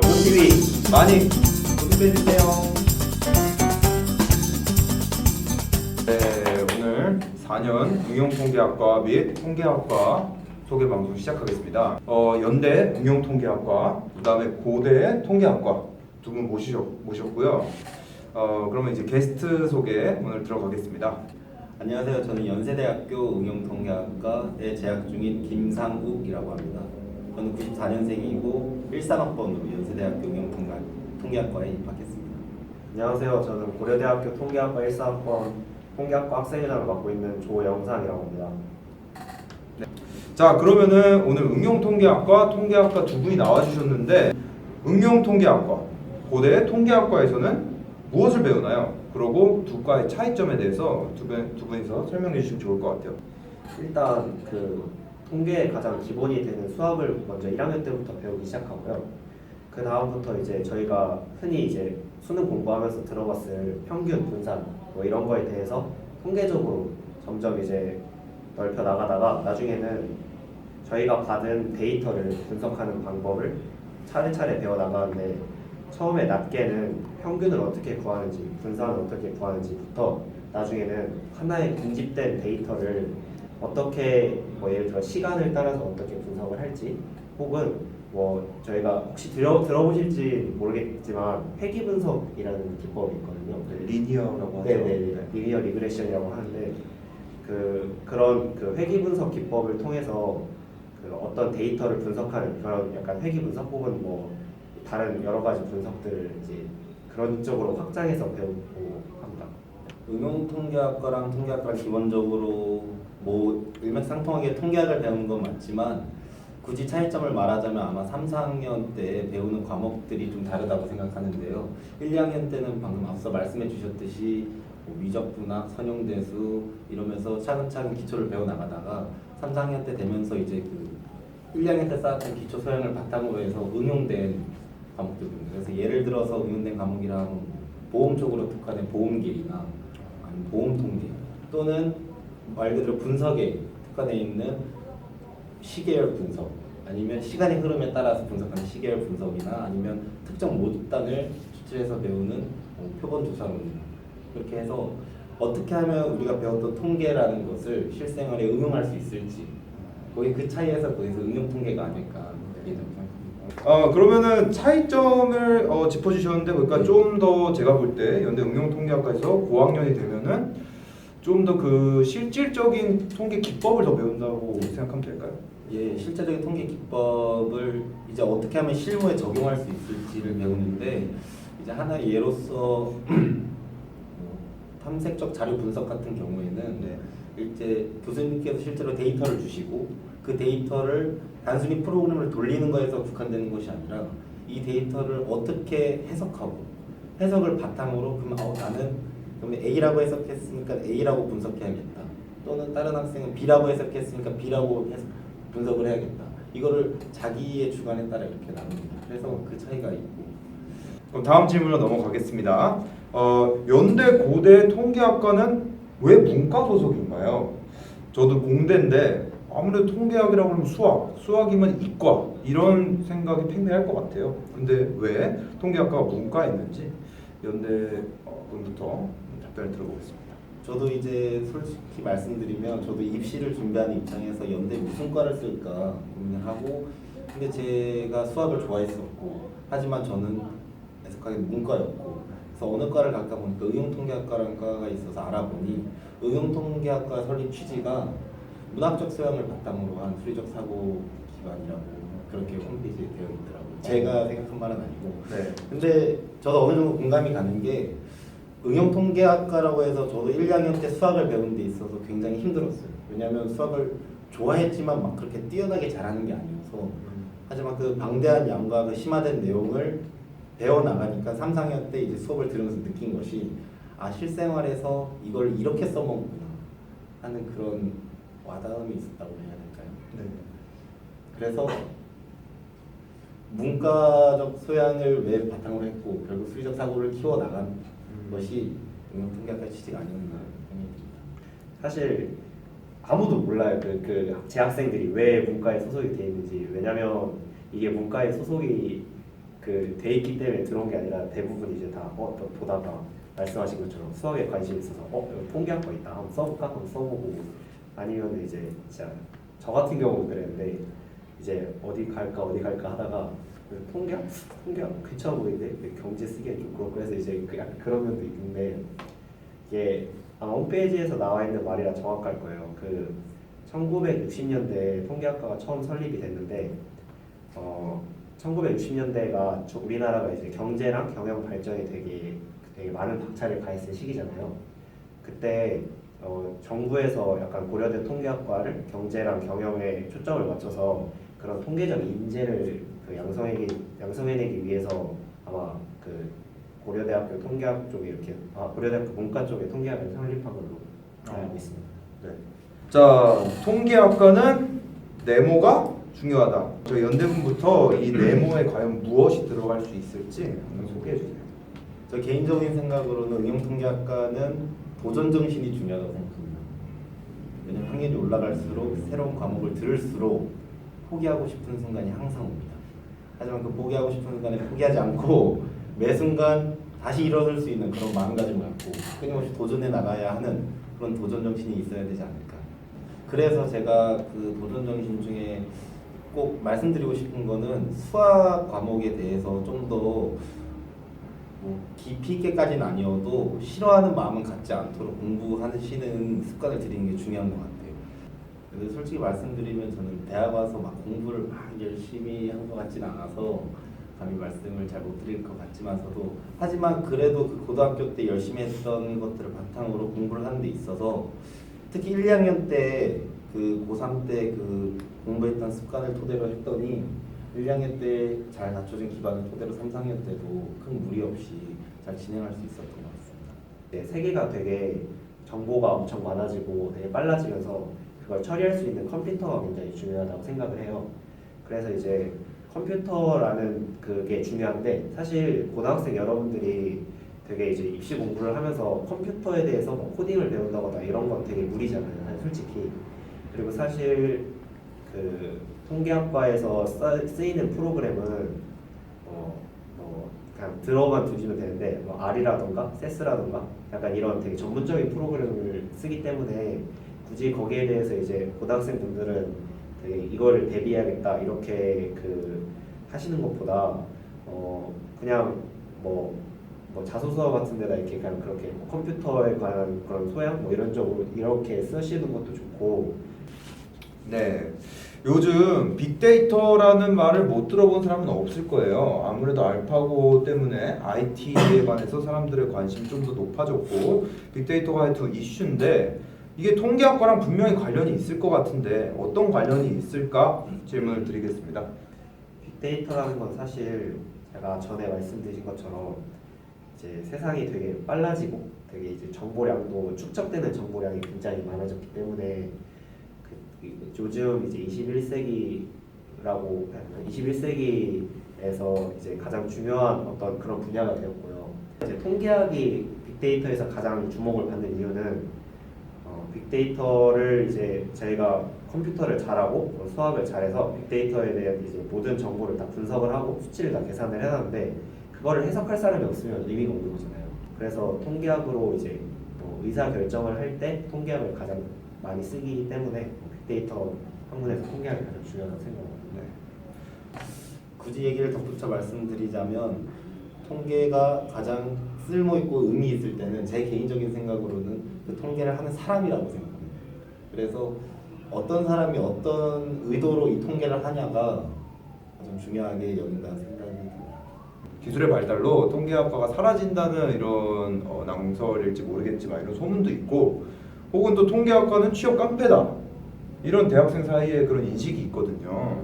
연구TV 많이 구독해주세요. 네, 오늘 4년 응용통계학과 및 통계학과 소개 방송 시작하겠습니다. 연대 응용통계학과, 그 다음에 고대 통계학과 두 분 모셨고요. 그러면 이제 게스트 소개 오늘 들어가겠습니다. 안녕하세요. 저는 연세대학교 응용통계학과에 재학 중인 김상욱이라고 합니다. 저는 94년생이고 13학번으로 연세대학교 응용통계학과에 입학했습니다. 안녕하세요. 저는 고려대학교 통계학과 14학번 통계학과 학생회장을 맡고 있는 조영상이라고 합니다. 자, 그러면은 오늘 응용통계학과, 통계학과 두 분이 나와주셨는데 응용통계학과, 고대 통계학과에서는 무엇을 배우나요? 그리고 두 과의 차이점에 대해서 두 분이서 설명해 주시면 좋을 것 같아요. 일단 그 통계의 가장 기본이 되는 수학을 먼저 1학년 때부터 배우기 시작하고요. 그 다음부터 이제 저희가 흔히 이제 수능 공부하면서 들어봤을 평균, 분산 뭐 이런 거에 대해서 통계적으로 점점 이제 넓혀 나가다가 나중에는 저희가 받은 데이터를 분석하는 방법을 차례차례 배워 나가는데 처음에 낮게는 평균을 어떻게 구하는지, 분산을 어떻게 구하는지부터 나중에는 하나의 군집된 데이터를 어떻게 뭐 예를 들어 시간을 따라서 어떻게 분석을 할지 혹은 뭐 저희가 혹시 들어보실지 모르겠지만 회귀 분석이라는 기법이 있거든요. 리니어라고 하죠. 네네. 리니어 리그레션이라고 하는데 그런 회귀 분석 기법을 통해서 그 어떤 데이터를 분석하는 그런 약간 회귀 분석 혹은 뭐 다른 여러 가지 분석들을 이제 그런 쪽으로 확장해서 배우고 합니다. 응용통계학과랑 통계학과랑 기본적으로 뭐 일맥상통하게 통계학을 배우는 건 맞지만 굳이 차이점을 말하자면 아마 3, 4학년 때 배우는 과목들이 좀 다르다고 생각하는데요. 1, 2학년 때는 방금 앞서 말씀해 주셨듯이 뭐 미적분학, 선형대수 이러면서 차근차근 기초를 배워 나가다가 3, 4학년 때 되면서 이제 그 1, 2학년 때 쌓았던 기초 소양을 바탕으로 해서 응용된 과목들입니다. 그래서 예를 들어서 응용된 과목이랑 보험 쪽으로 특화된 보험계리나 아니면 보험통계 또는 말 그대로 분석에 특화되어 있는 시계열 분석 아니면 시간의 흐름에 따라서 분석하는 시계열 분석이나 아니면 특정 모집단을 추출해서 배우는 표본 조사론 이렇게 해서 어떻게 하면 우리가 배웠던 통계라는 것을 실생활에 응용할 수 있을지 거의 그 차이에서 거기서 응용 통계가 아닐까 이렇게 생각합니다. 그러면은 차이점을 짚어주셨는데, 그러니까 좀 더 제가 볼 때 연대 응용통계학과에서 고학년이 되면은 좀 더 그 실질적인 통계 기법을 더 배운다고 생각하면 될까요? 예, 실제적인 통계 기법을 이제 어떻게 하면 실무에 적용할 수 있을지를 배우는데 이제 하나의 예로서 탐색적 자료 분석 같은 경우에는 이제 교수님께서 실제로 데이터를 주시고 그 데이터를 단순히 프로그램을 돌리는 거에서 국한되는 것이 아니라 이 데이터를 어떻게 해석하고 해석을 바탕으로 그럼 나는 그러면 A라고 해석했으니까 A라고 분석해야겠다. 또는 다른 학생은 B라고 해석했으니까 B라고 분석을 해야겠다. 이거를 자기의 주관에 따라 이렇게 나눕니다. 그래서 그 차이가 있고. 그럼 다음 질문으로 넘어가겠습니다. 연대 고대 통계학과는 왜 문과 소속인가요? 저도 공대인데 아무래도 통계학이라고 하면 수학이면 이과 이런 생각이 팽배할 것 같아요. 근데 왜 통계학과가 문과에 있는지 연대 분부터 답변을 들어보겠습니다. 저도 이제 솔직히 말씀드리면 저도 입시를 준비하는 입장에서 연대 무슨 과를 쓸까 고민을 하고 근데 제가 수학을 좋아했었고 하지만 저는 애석하게 문과였고 그래서 어느 과를 갈까 보니까 응용통계학과라는 과가 있어서 알아보니 응용통계학과 설립 취지가 문학적 소양을 바탕으로 한 수리적 사고 기반이라고 그렇게 홈페이지에 되어 있더라고요. 제가 생각한 말은 아니고. 네. 근데 저도 어느 정도 공감이 가는 게 응용통계학과라고 해서 저도 1, 2학년 때 수학을 배우는 데 있어서 굉장히 힘들었어요. 왜냐하면 수학을 좋아했지만 막 그렇게 뛰어나게 잘하는 게 아니어서 하지만 그 방대한 양과 그 심화된 내용을 배워나가니까 3, 4학년 때 이제 수업을 들으면서 느낀 것이 아 실생활에서 이걸 이렇게 써먹구나 하는 그런 와닿음이 있었다고 해야 될까요? 네. 그래서 문과적 소양을 왜 바탕으로 했고 결국 수리적 사고를 키워나간 것이 응용통계학과의 취지가 아니었나 생각이 듭니다. 사실 아무도 몰라요. 그 재학생들이 왜 문과에 소속이 돼 있는지. 왜냐면 이게 문과에 소속이 그 돼 있기 때문에 들어온 게 아니라 대부분 이제 다 보다가 말씀하신 것처럼 수학에 관심이 있어서 이거 통계학과 있다 한번 써볼까 하면 써보고 아니면 이제 진짜 저 같은 경우는 그랬는데 이제 어디 갈까 하다가 통계학 괜찮아 보이는데 경제 쓰기엔 좀 그렇고 해서 이제 약간 그런 면도 있는데 이게 아마 홈페이지에서 나와 있는 말이라 정확할 거예요. 그 1960년대 통계학과가 처음 설립이 됐는데 1960년대가 우리나라가 이제 경제랑 경영 발전에 되게 많은 박차를 가했을 시기잖아요. 그때 정부에서 약간 고려대 통계학과를 경제랑 경영에 초점을 맞춰서 그런 통계적 인재를 그 양성해내기 위해서 아마 그 고려대학교 통계학 쪽에 이렇게 고려대학교 문과 쪽에 통계학을 설립한 걸로 알고 있습니다. 네. 자, 통계학과는 네모가 중요하다. 저희 연대분부터 이 네모에 과연 무엇이 들어갈 수 있을지 한번 소개해 주세요. 저 개인적인 생각으로는 응용통계학과는 도전 정신이 중요하다고 생각합니다. 왜냐면 학년이 올라갈수록 새로운 과목을 들을수록 포기하고 싶은 순간이 항상 옵니다. 하지만 그 포기하고 싶은 순간에 포기하지 않고 매 순간 다시 일어설 수 있는 그런 마음가짐을 갖고 끊임없이 도전해 나가야 하는 그런 도전 정신이 있어야 되지 않을까. 그래서 제가 그 도전 정신 중에 꼭 말씀드리고 싶은 거는 수학 과목에 대해서 좀 더 깊이 있게까지는 아니어도 싫어하는 마음은 갖지 않도록 공부하시는 습관을 들이는 게 중요한 것 같아요. 그래서 솔직히 말씀드리면 저는 대학 와서 막 공부를 막 열심히 한 것 같지는 않아서 감히 말씀을 잘 못 드릴 것 같지만서도 하지만 그래도 그 고등학교 때 열심히 했던 것들을 바탕으로 공부를 하는 데 있어서 특히 1, 2학년 때 그 고3 때 그 공부했던 습관을 토대로 했더니 1, 2학년 때 잘 갖춰진 기반을 토대로 3, 4학년 때도 큰 무리 없이 잘 진행할 수 있었던 것 같습니다. 네, 세계가 되게 정보가 엄청 많아지고 되게 빨라지면서 그걸 처리할 수 있는 컴퓨터가 굉장히 중요하다고 생각을 해요. 그래서 이제 컴퓨터라는 그게 중요한데 사실 고등학생 여러분들이 되게 이제 입시 공부를 하면서 컴퓨터에 대해서 뭐 코딩을 배운다거나 이런 건 되게 무리잖아요, 솔직히. 그리고 사실 그 통계학과에서 쓰이는 프로그램은 그냥 들어만 두시면 되는데 뭐 R이라던가 세스라던가 약간 이런 되게 전문적인 프로그램을 쓰기 때문에 굳이 거기에 대해서 이제 고등학생 분들은 되게 이거를 대비해야겠다 이렇게 그 하시는 것보다 그냥 뭐 자소서 같은 데다 이렇게 그냥 그렇게 컴퓨터에 관한 그런 소양 뭐 이런 쪽으로 이렇게 쓰시는 것도 좋고. 네. 요즘 빅데이터라는 말을 못 들어본 사람은 없을 거예요. 아무래도 알파고 때문에 IT에 관해서 사람들의 관심이 좀 더 높아졌고 빅데이터가 하여튼 이슈인데 이게 통계학과랑 분명히 관련이 있을 것 같은데 어떤 관련이 있을까 질문을 드리겠습니다. 빅데이터라는 건 사실 제가 전에 말씀드린 것처럼 이제 세상이 되게 빨라지고 되게 이제 정보량도 축적되는 정보량이 굉장히 많아졌기 때문에 요즘 이제 21세기에서 이제 가장 중요한 어떤 그런 분야가 되었고요. 이제 통계학이 빅데이터에서 가장 주목을 받는 이유는 빅데이터를 이제 저희가 컴퓨터를 잘하고 수학을 잘해서 빅데이터에 대한 이제 모든 정보를 다 분석을 하고 수치를 다 계산을 해놨는데 그거를 해석할 사람이 없으면 의미가 없는 거잖아요. 그래서 통계학으로 이제 의사 결정을 할 때 통계학을 가장 많이 쓰기 때문에 빅데이터 학문에서 통계학이 가장 중요하다고 생각합니다. 굳이 얘기를 덧붙여 말씀드리자면 통계가 가장 쓸모있고 의미 있을 때는 제 개인적인 생각으로는 그 통계를 하는 사람이라고 생각합니다. 그래서 어떤 사람이 어떤 의도로 이 통계를 하냐가 가장 중요하게 여긴다는 생각이 듭니다. 기술의 발달로 통계학과가 사라진다는 이런 낭설일지 모르겠지만 이런 소문도 있고 혹은 또 통계학과는 취업 깡패다 이런 대학생 사이에 그런 인식이 있거든요.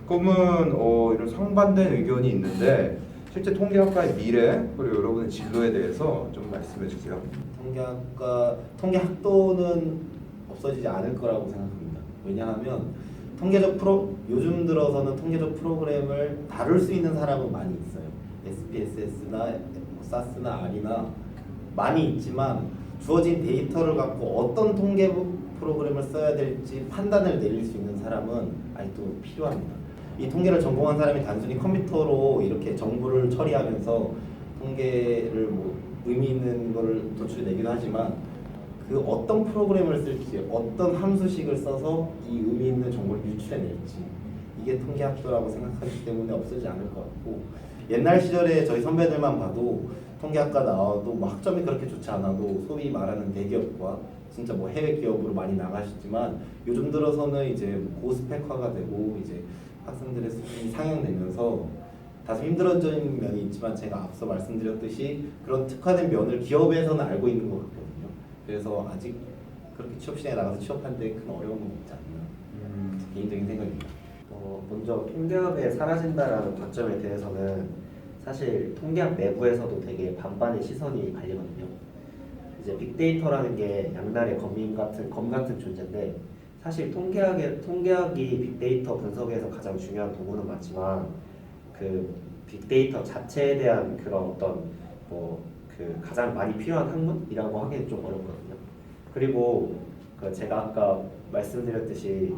그러면 이런 상반된 의견이 있는데 실제 통계학과의 미래 그리고 여러분의 진로에 대해서 좀 말씀해 주세요. 통계학도는 없어지지 않을 거라고 생각합니다. 왜냐하면 요즘 들어서는 통계적 프로그램을 다룰 수 있는 사람은 많이 있어요. SPSS나 SAS나 R이나 많이 있지만 주어진 데이터를 갖고 어떤 통계 프로그램을 써야 될지 판단을 내릴 수 있는 사람은 아직도 필요합니다. 이 통계를 전공한 사람이 단순히 컴퓨터로 이렇게 정보를 처리하면서 통계를 뭐 의미 있는 거를 도출내기도 하지만 그 어떤 프로그램을 쓸지 어떤 함수식을 써서 이 의미 있는 정보를 유출해낼지 이게 통계학도라고 생각하기 때문에 없어지지 않을 것 같고 옛날 시절에 저희 선배들만 봐도 통계학과 나와도 뭐 학점이 그렇게 좋지 않아도 소위 말하는 대기업과 진짜 뭐 해외 기업으로 많이 나가셨지만 요즘 들어서는 이제 고스펙화가 되고 이제 학생들의 수준이 상향되면서 다소 힘들어진 면이 있지만 제가 앞서 말씀드렸듯이 그런 특화된 면을 기업에서는 알고 있는 것 같거든요. 그래서 아직 그렇게 취업 시장에 나가서 취업하는데 큰 어려움은 없지 않나 개인적인 생각입니다. 먼저 통계학에 사라진다라는 관점에 대해서는 사실 통계학 내부에서도 되게 반반의 시선이 갈리거든요. 이제 빅데이터라는 게 양날의 검 같은 존재인데 사실 통계학이 빅데이터 분석에서 가장 중요한 도구는 맞지만 그 빅데이터 자체에 대한 그런 어떤 그 가장 많이 필요한 학문이라고 하기는 좀 어렵거든요. 그리고 그 제가 아까 말씀드렸듯이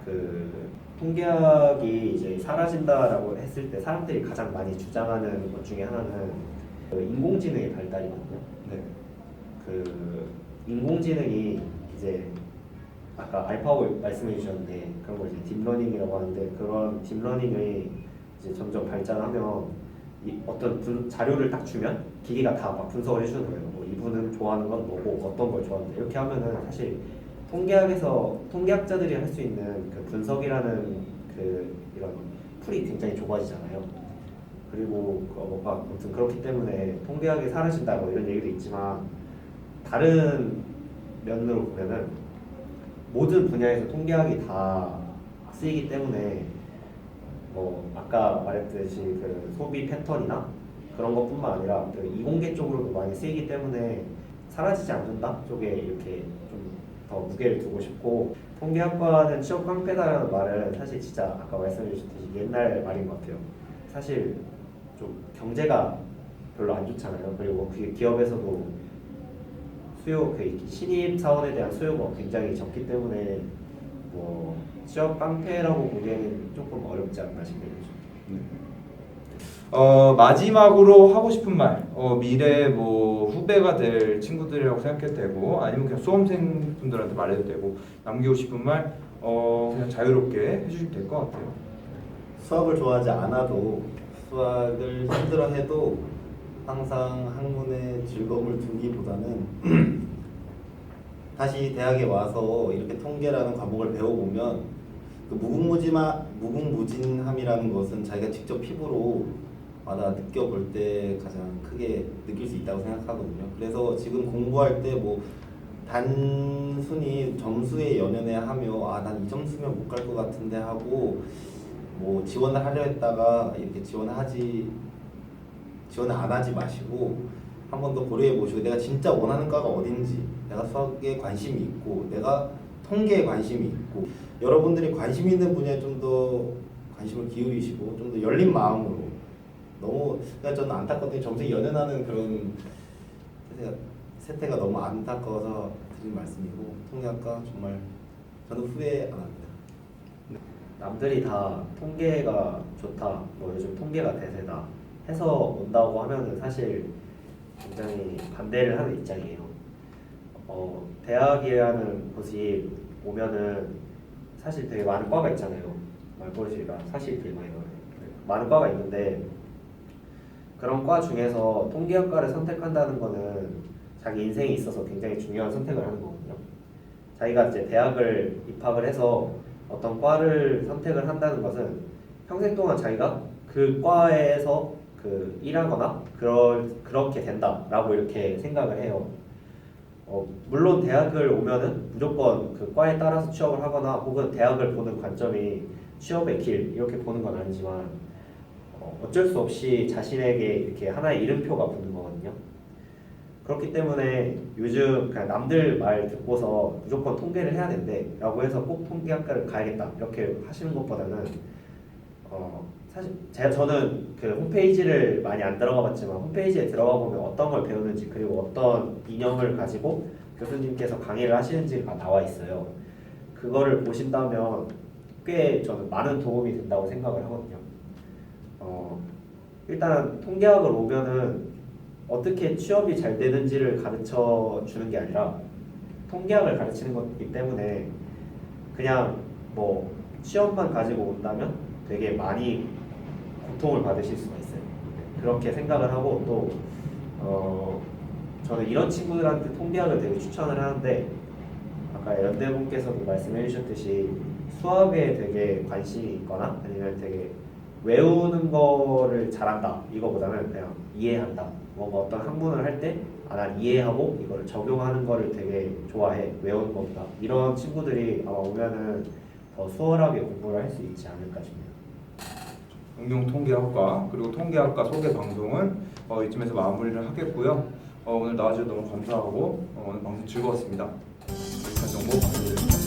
그 통계학이 이제 사라진다라고 했을 때 사람들이 가장 많이 주장하는 것 중에 하나는 그 인공지능의 발달이거든요. 네. 그 인공지능이 이제 아까 알파고 말씀해 주셨는데 그런 걸 이제 딥러닝이라고 하는데 그런 딥러닝이 이제 점점 발전하면 어떤 자료를 딱 주면 기계가 다 막 분석을 해주는 거예요. 뭐 이분은 좋아하는 건 뭐고 어떤 걸 좋아하는데 이렇게 하면은 사실 통계학자들이 할 수 있는 그 분석이라는 그 이런 풀이 굉장히 좁아지잖아요. 그리고 아무튼 그렇기 때문에 통계학이 사라진다 뭐 이런 얘기도 있지만 다른 면으로 보면은 모든 분야에서 통계학이 다 쓰이기 때문에 뭐 아까 말했듯이 그 소비 패턴이나 그런 것뿐만 아니라 그 이공계 쪽으로도 많이 쓰이기 때문에 사라지지 않는다 쪽에 이렇게 좀 더 무게를 두고 싶고 통계학과는 취업 깡패다라는 말은 사실 진짜 아까 말씀해 주셨듯이 옛날 말인 것 같아요. 사실 좀 경제가 별로 안 좋잖아요. 그리고 그 기업에서도 그 신입 사원에 대한 수요가 굉장히 적기 때문에 뭐 취업 깡패라고 보기에는 조금 어렵지 않나 싶네요. 마지막으로 하고 싶은 말, 미래 뭐 후배가 될 친구들이라고 생각해도 되고 아니면 그냥 수험생 분들한테 말해도 되고 남기고 싶은 말 그냥 자유롭게 해주시면 될 것 같아요. 수학을 좋아하지 않아도 수학을 힘들어해도 항상 학문의 즐거움을 두기보다는 다시 대학에 와서 이렇게 통계라는 과목을 배워보면 그 무궁무진함이라는 것은 자기가 직접 피부로 느껴볼 때 가장 크게 느낄 수 있다고 생각하거든요. 그래서 지금 공부할 때 뭐 단순히 점수에 연연해 하며 난 이 점수면 못 갈 것 같은데 하고 뭐 지원을 하려 했다가 이렇게 지원을 안 하지 마시고 한 번 더 고려해 보시고 내가 진짜 원하는 과가 어딘지, 내가 수학에 관심이 있고 내가 통계에 관심이 있고 여러분들이 관심 있는 분야에 좀 더 관심을 기울이시고 좀 더 열린 마음으로 너무 그러니까 저는 안타깝게 점수에 연연하는 그런 세태가 너무 안타까워서 드린 말씀이고 통계학과 정말 저는 후회 안 합니다. 남들이 다 통계가 좋다, 뭐 요즘 통계가 대세다 해서 온다고 하면은 사실 굉장히 반대를 하는 입장이에요. 대학이라는 곳이 오면은 사실 되게 많은 과가 있잖아요. 말버릇이라 사실 되게 많은 과가 있는데 그런 과 중에서 통계학과를 선택한다는 거는 자기 인생에 있어서 굉장히 중요한 선택을 하는 거거든요. 자기가 이제 대학을 입학을 해서 어떤 과를 선택을 한다는 것은 평생 동안 자기가 그 과에서 일하거나 그렇게 된다라고 이렇게 생각을 해요. 물론 대학을 오면은 무조건 그 과에 따라서 취업을 하거나 혹은 대학을 보는 관점이 취업의 길 이렇게 보는 건 아니지만 어쩔 수 없이 자신에게 이렇게 하나의 이름표가 붙는 거거든요. 그렇기 때문에 요즘 그냥 남들 말 듣고서 무조건 통계를 해야 된대 라고 해서 꼭 통계학과를 가야겠다 이렇게 하시는 것보다는 사실 저는 그 홈페이지를 많이 안 들어가 봤지만 홈페이지에 들어가 보면 어떤 걸 배우는지 그리고 어떤 이념을 가지고 교수님께서 강의를 하시는지가 나와 있어요. 그거를 보신다면 꽤 저는 많은 도움이 된다고 생각을 하거든요. 일단 통계학을 오면은 어떻게 취업이 잘 되는지를 가르쳐 주는 게 아니라 통계학을 가르치는 거기 때문에 그냥 뭐 취업만 가지고 온다면 되게 많이 고통을 받으실 수가 있어요. 그렇게 생각을 하고 또 저는 이런 친구들한테 통계학을 되게 추천을 하는데 아까 연대분께서도 말씀해 주셨듯이 수학에 되게 관심이 있거나 아니면 되게 외우는 거를 잘한다 이거보다는 그냥 이해한다. 뭔가 어떤 학문을 할 때 난 이해하고 이걸 적용하는 거를 되게 좋아해. 외우는 것보다 이런 친구들이 아마 오면은 더 수월하게 공부를 할 수 있지 않을까 싶네요. 응용통계학과 그리고 통계학과 소개 방송은 이쯤에서 마무리를 하겠고요. 오늘 나와주셔서 너무 감사하고 오늘 방송 즐거웠습니다. 유익한 정보 감사드립니다.